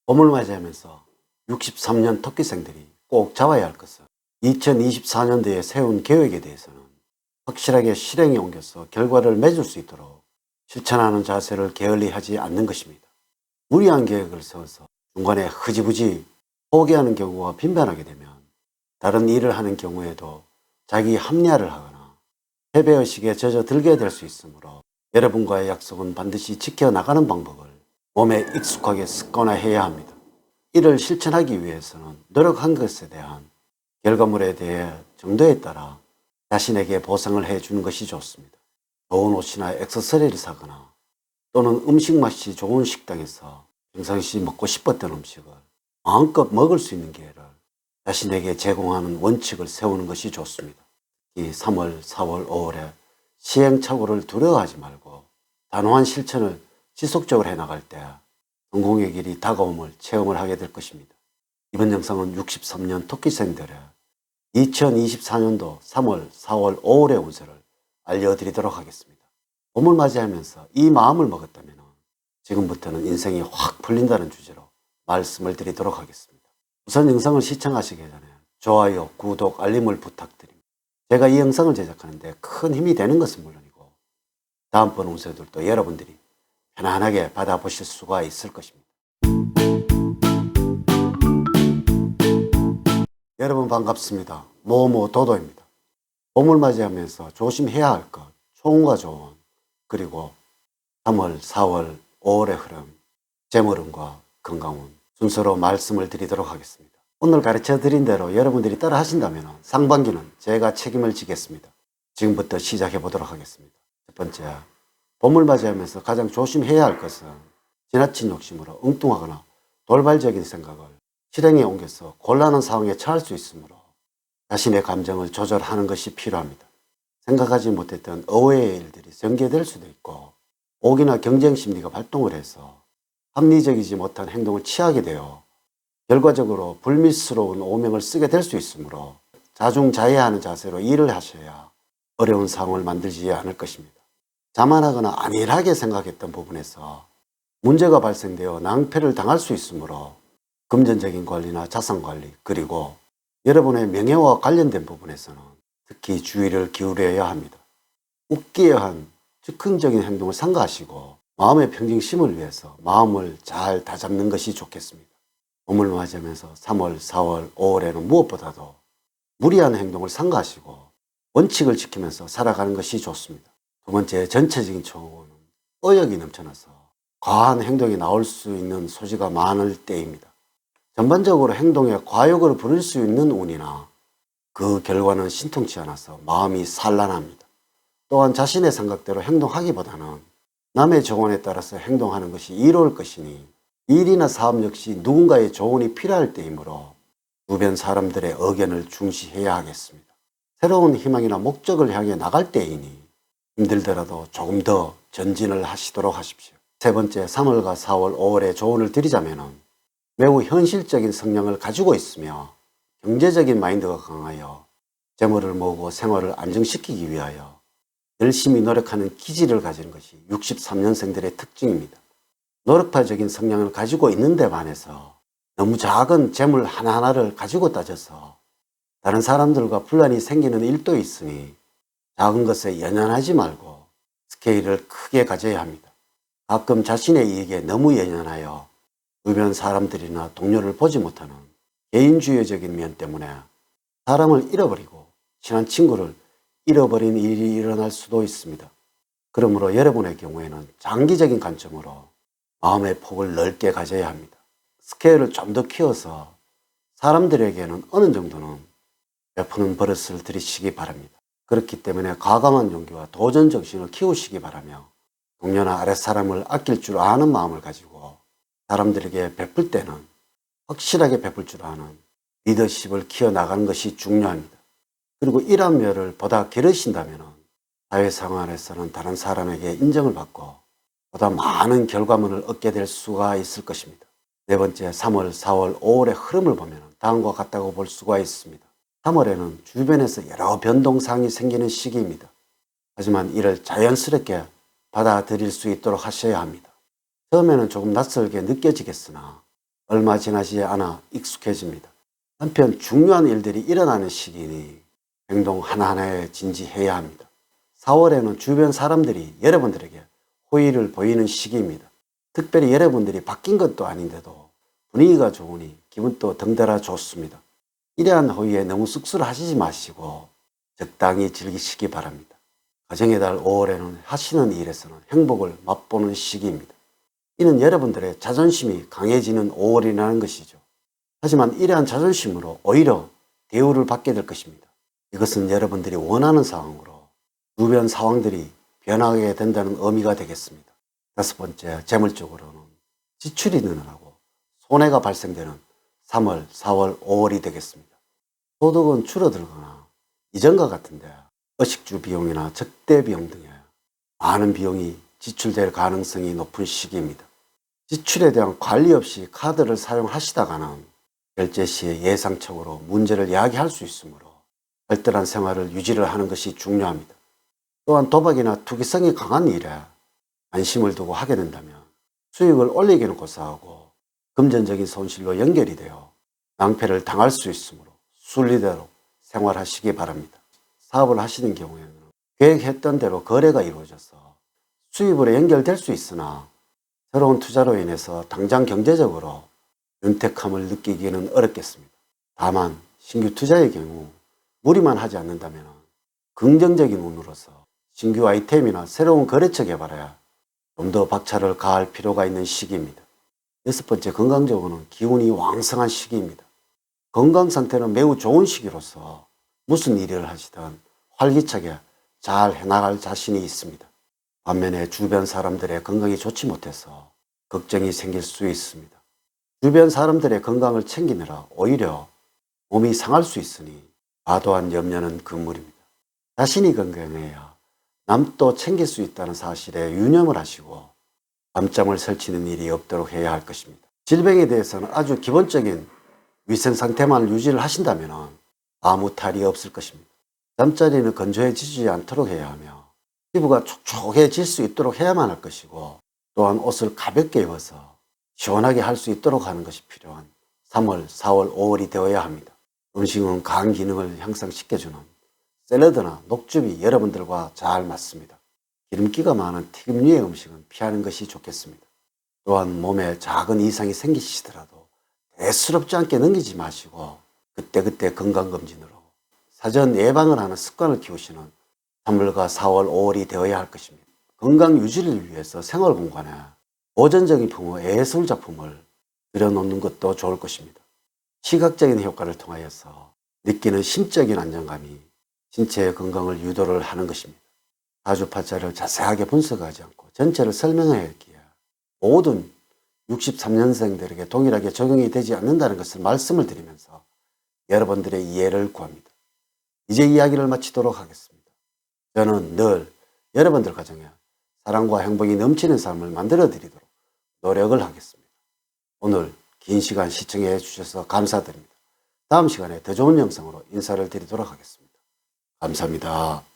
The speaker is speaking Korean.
봄을 맞이하면서 63년 토끼생들이 꼭 잡아야 할 것은 2024년도에 세운 계획에 대해서는 확실하게 실행에 옮겨서 결과를 맺을 수 있도록 실천하는 자세를 게을리하지 않는 것입니다. 무리한 계획을 세워서 중간에 흐지부지 포기하는 경우가 빈번하게 되면 다른 일을 하는 경우에도 자기 합리화를 하거나 패배의식에 젖어들게 될 수 있으므로 여러분과의 약속은 반드시 지켜나가는 방법을 몸에 익숙하게 습관화해야 합니다. 이를 실천하기 위해서는 노력한 것에 대한 결과물에 대해 정도에 따라 자신에게 보상을 해주는 것이 좋습니다. 좋은 옷이나 액세서리를 사거나 또는 음식 맛이 좋은 식당에서 평상시 먹고 싶었던 음식을 마음껏 먹을 수 있는 기회를 자신에게 제공하는 원칙을 세우는 것이 좋습니다. 이 3월, 4월, 5월에 시행착오를 두려워하지 말고 단호한 실천을 지속적으로 해나갈 때 성공의 길이 다가옴을 체험을 하게 될 것입니다. 이번 영상은 63년 토끼생들의 2024년도 3월, 4월, 5월의 운세를 알려드리도록 하겠습니다. 봄을 맞이하면서 이 마음을 먹었다면 지금부터는 인생이 확 풀린다는 주제로 말씀을 드리도록 하겠습니다. 우선 영상을 시청하시기 전에 좋아요, 구독, 알림을 부탁드립니다. 제가 이 영상을 제작하는데 큰 힘이 되는 것은 물론이고 다음번 운세들도 여러분들이 편안하게 받아보실 수가 있을 것입니다. 여러분 반갑습니다. 모모도도입니다. 봄을 맞이하면서 조심해야 할 것, 좋은과 좋은, 그리고 3월, 4월, 5월의 흐름, 재물운과 건강운 순서로 말씀을 드리도록 하겠습니다. 오늘 가르쳐 드린 대로 여러분들이 따라 하신다면 상반기는 제가 책임을 지겠습니다. 지금부터 시작해 보도록 하겠습니다. 첫 번째, 봄을 맞이하면서 가장 조심해야 할 것은 지나친 욕심으로 엉뚱하거나 돌발적인 생각을 실행에 옮겨서 곤란한 상황에 처할 수 있으므로 자신의 감정을 조절하는 것이 필요합니다. 생각하지 못했던 의외의 일들이 전개될 수도 있고 오기나 경쟁 심리가 발동을 해서 합리적이지 못한 행동을 취하게 되어 결과적으로 불미스러운 오명을 쓰게 될 수 있으므로 자중자애하는 자세로 일을 하셔야 어려운 상황을 만들지 않을 것입니다. 자만하거나 안일하게 생각했던 부분에서 문제가 발생되어 낭패를 당할 수 있으므로 금전적인 관리나 자산 관리, 그리고 여러분의 명예와 관련된 부분에서는 특히 주의를 기울여야 합니다. 웃기한 즉흥적인 행동을 삼가하시고 마음의 평정심을 위해서 마음을 잘 다잡는 것이 좋겠습니다. 봄을 맞이하면서 3월, 4월, 5월에는 무엇보다도 무리한 행동을 삼가하시고 원칙을 지키면서 살아가는 것이 좋습니다. 두 번째, 전체적인 청은 의욕이 넘쳐나서 과한 행동이 나올 수 있는 소지가 많을 때입니다. 전반적으로 행동에 과욕을 부릴 수 있는 운이나 그 결과는 신통치 않아서 마음이 산란합니다. 또한 자신의 생각대로 행동하기보다는 남의 조언에 따라서 행동하는 것이 이로울 것이니 일이나 사업 역시 누군가의 조언이 필요할 때이므로 주변 사람들의 의견을 중시해야 하겠습니다. 새로운 희망이나 목적을 향해 나갈 때이니 힘들더라도 조금 더 전진을 하시도록 하십시오. 세 번째, 3월과 4월, 5월에 조언을 드리자면 매우 현실적인 성향을 가지고 있으며 경제적인 마인드가 강하여 재물을 모으고 생활을 안정시키기 위하여 열심히 노력하는 기질을 가지는 것이 63년생들의 특징입니다. 노력파적인 성향을 가지고 있는 데 반해서 너무 작은 재물 하나하나를 가지고 따져서 다른 사람들과 분란이 생기는 일도 있으니 작은 것에 연연하지 말고 스케일을 크게 가져야 합니다. 가끔 자신의 이익에 너무 연연하여 주변 사람들이나 동료를 보지 못하는 개인주의적인 면 때문에 사람을 잃어버리고 친한 친구를 잃어버린 일이 일어날 수도 있습니다. 그러므로 여러분의 경우에는 장기적인 관점으로 마음의 폭을 넓게 가져야 합니다. 스케일을 좀 더 키워서 사람들에게는 어느 정도는 베푸는 버릇을 들이시기 바랍니다. 그렇기 때문에 과감한 용기와 도전 정신을 키우시기 바라며 동료나 아랫사람을 아낄 줄 아는 마음을 가지고 사람들에게 베풀 때는 확실하게 베풀 줄 아는 리더십을 키워나가는 것이 중요합니다. 그리고 이런 면을 보다 기르신다면 사회생활에서는 다른 사람에게 인정을 받고 보다 많은 결과물을 얻게 될 수가 있을 것입니다. 네 번째, 3월, 4월, 5월의 흐름을 보면 다음과 같다고 볼 수가 있습니다. 3월에는 주변에서 여러 변동사항이 생기는 시기입니다. 하지만 이를 자연스럽게 받아들일 수 있도록 하셔야 합니다. 처음에는 조금 낯설게 느껴지겠으나 얼마 지나지 않아 익숙해집니다. 한편 중요한 일들이 일어나는 시기니 행동 하나하나에 진지해야 합니다. 4월에는 주변 사람들이 여러분들에게 호의를 보이는 시기입니다. 특별히 여러분들이 바뀐 것도 아닌데도 분위기가 좋으니 기분도 덩달아 좋습니다. 이러한 호의에 너무 쑥스러워하시지 마시고 적당히 즐기시기 바랍니다. 가정의 달 5월에는 하시는 일에서는 행복을 맛보는 시기입니다. 이는 여러분들의 자존심이 강해지는 5월이라는 것이죠. 하지만 이러한 자존심으로 오히려 대우를 받게 될 것입니다. 이것은 여러분들이 원하는 상황으로 주변 상황들이 변하게 된다는 의미가 되겠습니다. 5번째, 재물적으로는 지출이 늘어나고 손해가 발생되는 3월, 4월, 5월이 되겠습니다. 소득은 줄어들거나 이전과 같은데 의식주 비용이나 접대 비용 등에 많은 비용이 지출될 가능성이 높은 시기입니다. 지출에 대한 관리 없이 카드를 사용하시다가는 결제 시에 예상적으로 문제를 야기할 수 있으므로 알뜰한 생활을 유지를 하는 것이 중요합니다. 또한 도박이나 투기성이 강한 일에 관심을 두고 하게 된다면 수익을 올리기는 고사하고 금전적인 손실로 연결이 되어 낭패를 당할 수 있으므로 순리대로 생활하시기 바랍니다. 사업을 하시는 경우에는 계획했던 대로 거래가 이루어져서 수입으로 연결될 수 있으나 새로운 투자로 인해서 당장 경제적으로 윤택함을 느끼기는 어렵겠습니다. 다만 신규 투자의 경우 무리만 하지 않는다면 긍정적인 운으로서 신규 아이템이나 새로운 거래처 개발에 좀 더 박차를 가할 필요가 있는 시기입니다. 6번째, 건강적으로는 기운이 왕성한 시기입니다. 건강 상태는 매우 좋은 시기로서 무슨 일을 하시든 활기차게 잘 해나갈 자신이 있습니다. 반면에 주변 사람들의 건강이 좋지 못해서 걱정이 생길 수 있습니다. 주변 사람들의 건강을 챙기느라 오히려 몸이 상할 수 있으니 과도한 염려는 금물입니다. 자신이 건강해야 남도 챙길 수 있다는 사실에 유념을 하시고 밤잠을 설치는 일이 없도록 해야 할 것입니다. 질병에 대해서는 아주 기본적인 위생 상태만 유지를 하신다면 아무 탈이 없을 것입니다. 잠자리는 건조해지지 않도록 해야 하며 피부가 촉촉해질 수 있도록 해야만 할 것이고 또한 옷을 가볍게 입어서 시원하게 할 수 있도록 하는 것이 필요한 3월, 4월, 5월이 되어야 합니다. 음식은 간 기능을 향상시켜주는 샐러드나 녹즙이 여러분들과 잘 맞습니다. 기름기가 많은 튀김류의 음식은 피하는 것이 좋겠습니다. 또한 몸에 작은 이상이 생기시더라도 대수롭지 않게 넘기지 마시고 그때그때 건강검진으로 사전 예방을 하는 습관을 키우시는 3월과 4월, 5월이 되어야 할 것입니다. 건강 유지를 위해서 생활 공간에 고전적인 풍의 예술 작품을 들여놓는 것도 좋을 것입니다. 시각적인 효과를 통하여서 느끼는 심적인 안정감이 신체의 건강을 유도를 하는 것입니다. 사주팔자를 자세하게 분석하지 않고 전체를 설명하였기에 모든 63년생들에게 동일하게 적용이 되지 않는다는 것을 말씀을 드리면서 여러분들의 이해를 구합니다. 이제 이야기를 마치도록 하겠습니다. 저는 늘 여러분들 가정에 사랑과 행복이 넘치는 삶을 만들어 드리도록 노력을 하겠습니다. 오늘 긴 시간 시청해 주셔서 감사드립니다. 다음 시간에 더 좋은 영상으로 인사를 드리도록 하겠습니다. 감사합니다.